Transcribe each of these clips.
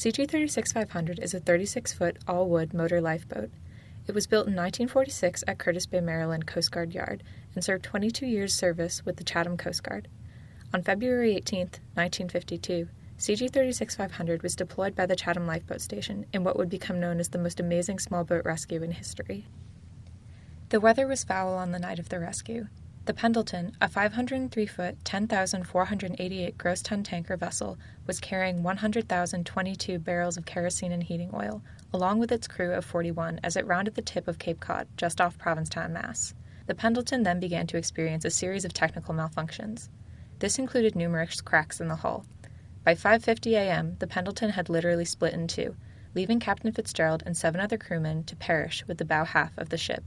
CG-36-500 is a 36-foot, all-wood motor lifeboat. It was built in 1946 at Curtis Bay, Maryland Coast Guard Yard and served 22 years' service with the Chatham Coast Guard. On February 18, 1952, CG-36-500 was deployed by the Chatham Lifeboat Station in what would become known as the most amazing small boat rescue in history. The weather was foul on the night of the rescue. The Pendleton, a 503-foot, 10,488 gross ton tanker vessel, was carrying 100,022 barrels of kerosene and heating oil, along with its crew of 41 as it rounded the tip of Cape Cod, just off Provincetown, Mass. The Pendleton then began to experience a series of technical malfunctions. This included numerous cracks in the hull. By 5:50 a.m., the Pendleton had literally split in two, leaving Captain Fitzgerald and 7 other crewmen to perish with the bow half of the ship.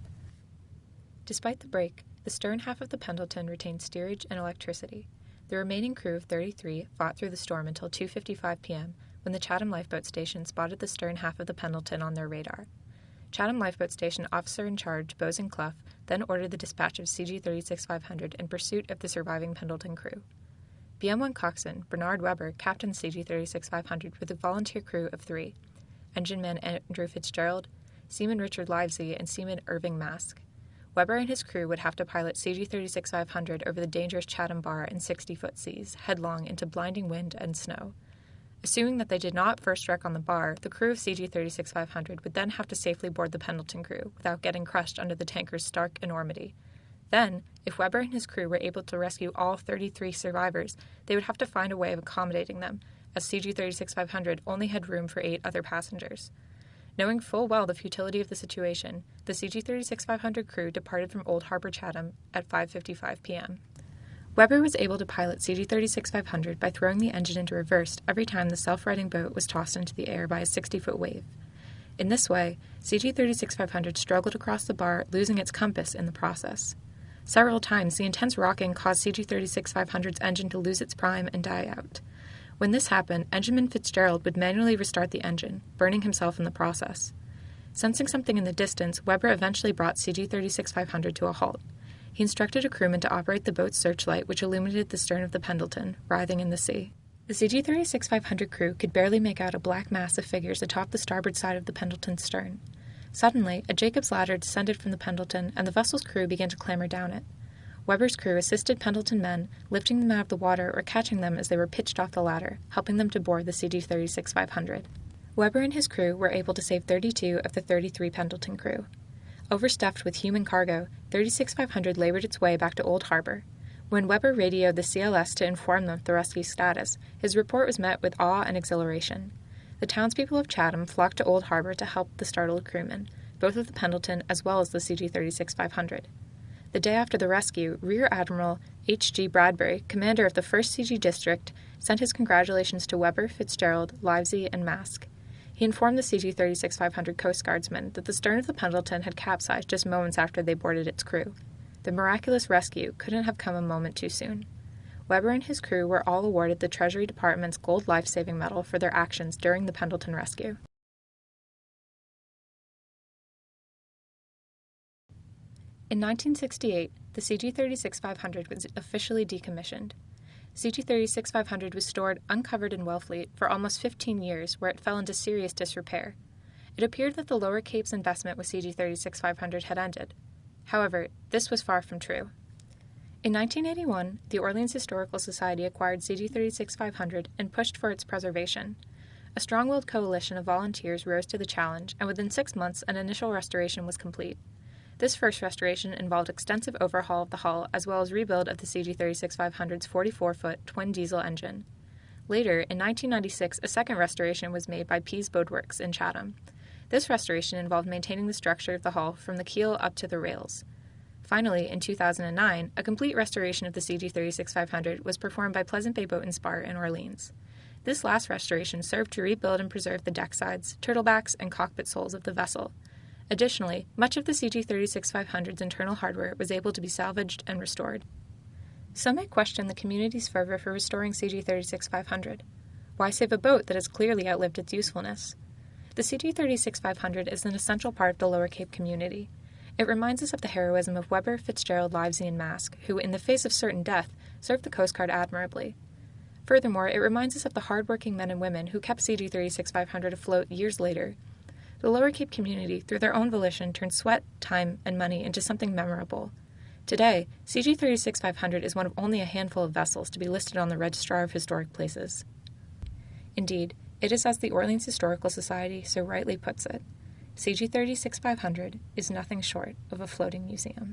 Despite the break, the stern half of the Pendleton retained steerage and electricity. The remaining crew of 33 fought through the storm until 2:55 p.m., when the Chatham Lifeboat Station spotted the stern half of the Pendleton on their radar. Chatham Lifeboat Station officer in charge, Bosun Clough, then ordered the dispatch of CG-36-500 in pursuit of the surviving Pendleton crew. BM-1 coxswain Bernard Weber captained CG-36-500 with a volunteer crew of 3, engineman Andrew Fitzgerald, seaman Richard Livesey, and seaman Irving Mask. Weber and his crew would have to pilot CG-36-500 over the dangerous Chatham Bar in 60-foot seas, headlong into blinding wind and snow. Assuming that they did not first wreck on the bar, the crew of CG-36-500 would then have to safely board the Pendleton crew without getting crushed under the tanker's stark enormity. Then, if Weber and his crew were able to rescue all 33 survivors, they would have to find a way of accommodating them, as CG-36-500 only had room for 8 other passengers. Knowing full well the futility of the situation, the CG-36-500 crew departed from Old Harbor, Chatham at 5:55 p.m. Weber was able to pilot CG-36-500 by throwing the engine into reverse every time the self-righting boat was tossed into the air by a 60-foot wave. In this way, CG-36-500 struggled across the bar, losing its compass in the process. Several times, the intense rocking caused CG-36-500's engine to lose its prime and die out. When this happened, Engineman Fitzgerald would manually restart the engine, burning himself in the process. Sensing something in the distance, Weber eventually brought CG-36-500 to a halt. He instructed a crewman to operate the boat's searchlight, which illuminated the stern of the Pendleton, writhing in the sea. The CG-36-500 crew could barely make out a black mass of figures atop the starboard side of the Pendleton's stern. Suddenly, a Jacob's ladder descended from the Pendleton, and the vessel's crew began to clamber down it. Weber's crew assisted Pendleton men, lifting them out of the water or catching them as they were pitched off the ladder, helping them to board the CG-36-500. Weber and his crew were able to save 32 of the 33 Pendleton crew. Overstuffed with human cargo, 36-500 labored its way back to Old Harbor. When Weber radioed the CLS to inform them of the rescue status, his report was met with awe and exhilaration. The townspeople of Chatham flocked to Old Harbor to help the startled crewmen, both of the Pendleton as well as the CG-36-500. The day after the rescue, Rear Admiral H.G. Bradbury, commander of the 1st CG District, sent his congratulations to Weber, Fitzgerald, Livesey, and Mask. He informed the CG-36-500 Coast Guardsmen that the stern of the Pendleton had capsized just moments after they boarded its crew. The miraculous rescue couldn't have come a moment too soon. Weber and his crew were all awarded the Treasury Department's Gold Life-Saving Medal for their actions during the Pendleton rescue. In 1968, the CG-36-500 was officially decommissioned. CG-36-500 was stored uncovered in Wellfleet for almost 15 years, where it fell into serious disrepair. It appeared that the Lower Cape's investment with CG-36-500 had ended. However, this was far from true. In 1981, the Orleans Historical Society acquired CG-36-500 and pushed for its preservation. A strong-willed coalition of volunteers rose to the challenge, and within 6 months, an initial restoration was complete. This first restoration involved extensive overhaul of the hull as well as rebuild of the CG-36-500's 44-foot twin-diesel engine. Later, in 1996, a second restoration was made by Pease Boatworks in Chatham. This restoration involved maintaining the structure of the hull from the keel up to the rails. Finally, in 2009, a complete restoration of the CG-36-500 was performed by Pleasant Bay Boat and Spar in Orleans. This last restoration served to rebuild and preserve the deck sides, turtlebacks, and cockpit soles of the vessel. Additionally, much of the CG-36-500's internal hardware was able to be salvaged and restored. Some may question the community's fervor for restoring CG-36-500. Why save a boat that has clearly outlived its usefulness? The CG-36-500 is an essential part of the Lower Cape community. It reminds us of the heroism of Weber, Fitzgerald, Livesey, and Mask, who, in the face of certain death, served the Coast Guard admirably. Furthermore, it reminds us of the hard-working men and women who kept CG-36500 afloat years later. The Lower Cape community, through their own volition, turned sweat, time, and money into something memorable. Today, CG-36500 is one of only a handful of vessels to be listed on the Registrar of Historic Places. Indeed, it is as the Orleans Historical Society so rightly puts it, CG-36500 is nothing short of a floating museum.